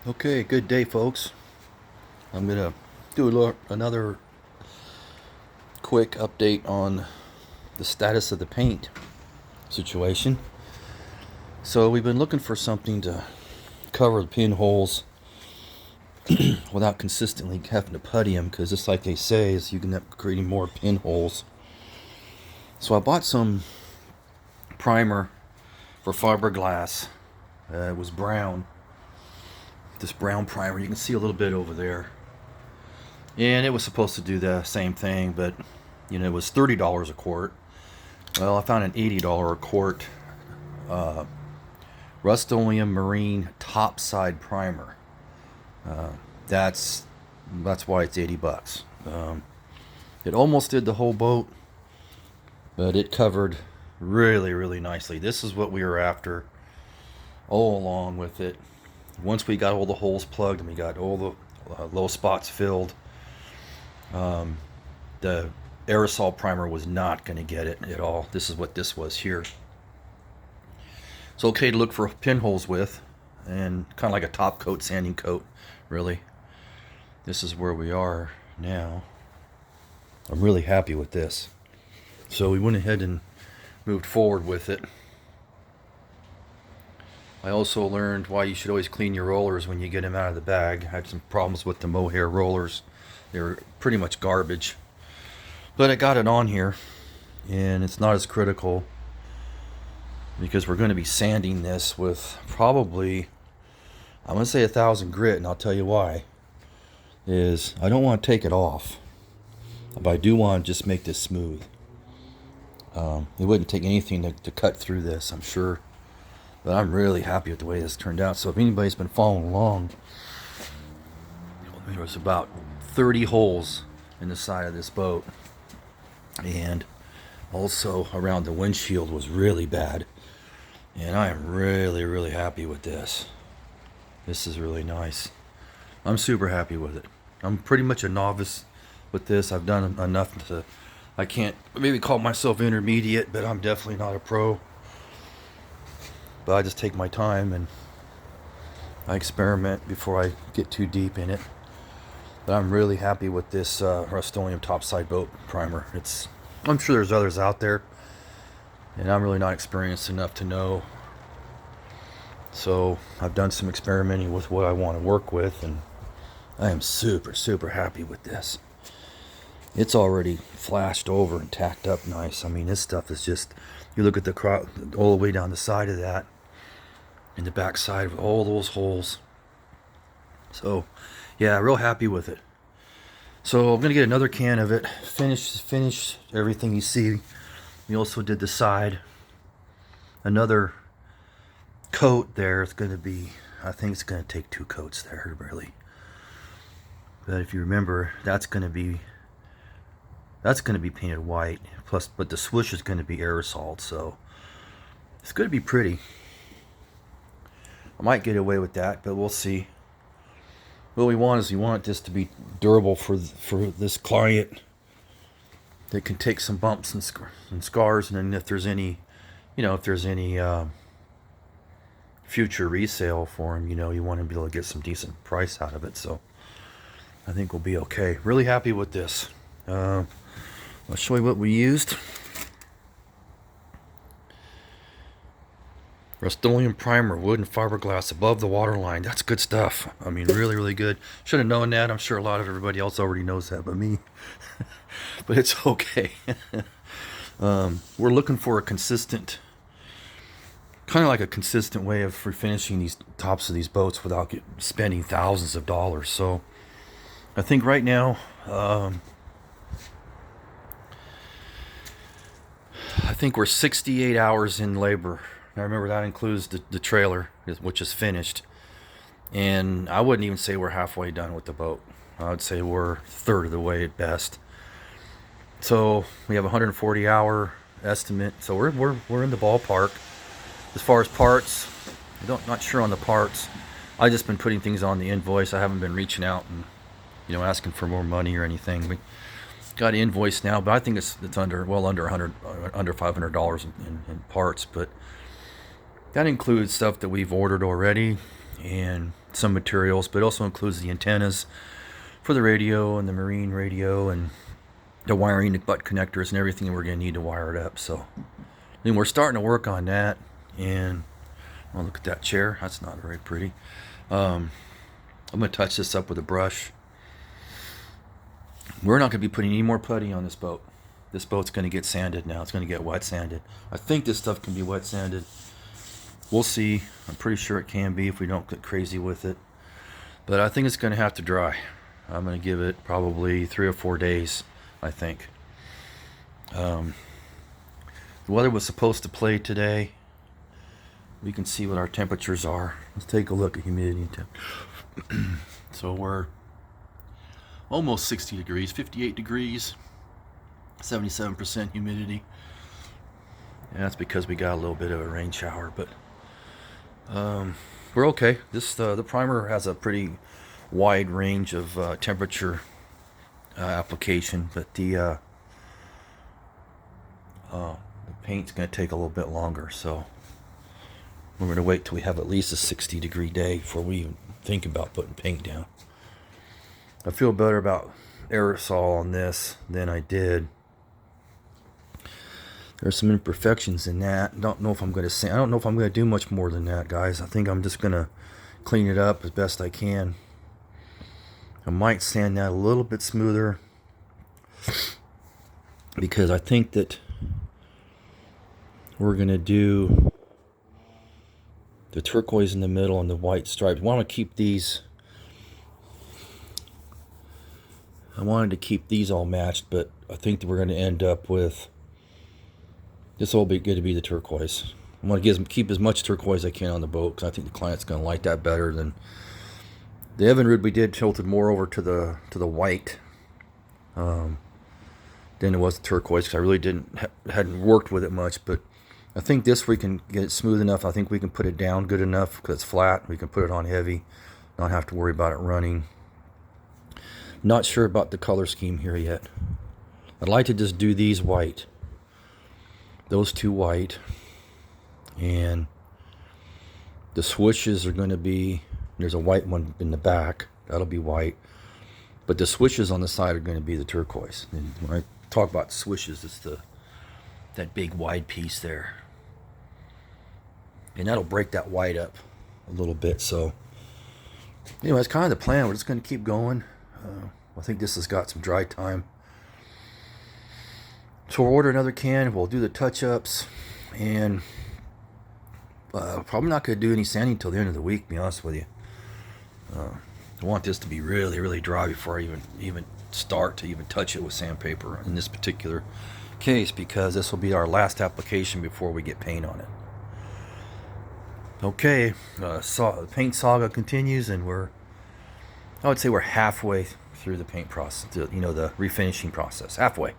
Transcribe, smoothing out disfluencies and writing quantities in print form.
Okay, good day, folks. I'm gonna do another quick update on the status of the paint situation. So we've been looking for something to cover the pinholes without consistently having to putty them, because just like they say, is you can end up creating more pinholes. So I bought some primer for fiberglass. It was brown. This brown primer, you can see a little bit over there. And it was supposed to do the same thing, but it was $30 a quart. Well, I found an $80 a quart Rust-Oleum Marine topside primer. That's why it's 80 bucks. It almost did the whole boat, but it covered really, really nicely. This is what we were after all along with it. Once we got all the holes plugged and we got all the low spots filled, the aerosol primer was not going to get it at all. This is what this was here. It's okay to look for pinholes with, and kind of like a top coat, sanding coat, really. This is where we are now. I'm really happy with this. So we went ahead and moved forward with it. I also learned why you should always clean your rollers when you get them out of the bag. I had some problems with the mohair rollers. They were pretty much garbage. But I got it on here, and it's not as critical because we're going to be sanding this with probably, I'm going to say 1,000 grit, and I'll tell you why. Is I don't want to take it off, but I do want to just make this smooth. It wouldn't take anything to cut through this, I'm sure. But I'm really happy with the way this turned out. So if anybody's been following along, there was about 30 holes in the side of this boat. And also around the windshield was really bad. And I am really, really happy with this. This is really nice. I'm super happy with it. I'm pretty much a novice with this. I've done enough to, I can't maybe call myself intermediate, but I'm definitely not a pro. But I just take my time and I experiment before I get too deep in it. But I'm really happy with this Rust-Oleum topside boat primer. I'm sure there's others out there, and I'm really not experienced enough to know. So I've done some experimenting with what I want to work with, and I am super, super happy with this. It's already flashed over and tacked up nice. I mean, this stuff is just, you look at the all the way down the side of that, and the back side with all those holes. So yeah, real happy with it. So I'm gonna get another can of it, finish everything you see. We also did the side, another coat there. It's gonna be, I think it's gonna take 2 coats there, really. But if you remember, that's gonna be painted white. Plus, but the swoosh is gonna be aerosol, so it's gonna be pretty. I might get away with that, but we'll see. What we want this to be durable for this client. That can take some bumps and scars, and then if there's any, future resale for him, you want to be able to get some decent price out of it. So I think we'll be okay. Really happy with this. I'll show you what we used. Rust-Oleum primer, wood and fiberglass above the waterline. That's good stuff. I mean, really, really good. Should have known that. I'm sure a lot of everybody else already knows that but me. But it's okay. We're looking for a consistent, kind of like a consistent way of refinishing these tops of these boats without spending thousands of dollars. So I think right now, I think we're 68 hours in labor. Now remember, that includes the trailer, which is finished. And I wouldn't even say we're halfway done with the boat. I would say we're a third of the way at best. So we have a 140-hour estimate. So we're in the ballpark. As far as parts, not sure on the parts. I've just been putting things on the invoice. I haven't been reaching out and asking for more money or anything. We got an invoice now, but I think it's under $500 in parts. But that includes stuff that we've ordered already, and some materials, but it also includes the antennas for the radio and the marine radio and the wiring, the butt connectors and everything we're going to need to wire it up. So then we're starting to work on that. And oh, look at that chair. That's not very pretty. I'm going to touch this up with a brush. We're not going to be putting any more putty on this boat. This boat's going to get sanded now. It's going to get wet sanded. I think this stuff can be wet sanded. We'll see. I'm pretty sure it can be if we don't get crazy with it. But I think it's going to have to dry. I'm going to give it probably 3 or 4 days, I think. The weather was supposed to play today. We can see what our temperatures are. Let's take a look at humidity and temp. So we're almost 60 degrees, 58 degrees, 77% humidity. And that's because we got a little bit of a rain shower, but we're okay. This the primer has a pretty wide range of temperature application, but the paint's going to take a little bit longer, so we're going to wait till we have at least a 60-degree day before we even think about putting paint down. I feel better about aerosol on this than I did. There's some imperfections in that. I don't know if I'm going to do much more than that, guys. I think I'm just going to clean it up as best I can. I might sand that a little bit smoother because I think that we're going to do the turquoise in the middle and the white stripes. I want to keep these. I wanted to keep these all matched, but I think that we're going to end up with this will be good to be the turquoise. I'm going to keep as much turquoise as I can on the boat because I think the client's going to like that better than the Evinrude. We did tilted more over to the white than it was the turquoise because I really hadn't worked with it much. But I think this we can get it smooth enough. I think we can put it down good enough because it's flat. We can put it on heavy, not have to worry about it running. Not sure about the color scheme here yet. I'd like to just do these white. Those two white, and the switches are going to be, there's a white one in the back, that'll be white, but the switches on the side are going to be the turquoise. And when I talk about switches, it's that big wide piece there, and that'll break that white up a little bit. So anyway, that's kind of the plan. We're just going to keep going. I think this has got some dry time. So we'll order another can, we'll do the touch-ups, and probably not going to do any sanding until the end of the week, to be honest with you. I want this to be really, really dry before I even start to even touch it with sandpaper in this particular case, because this will be our last application before we get paint on it. Okay, the paint saga continues, and I would say we're halfway through the paint process, the refinishing process, halfway.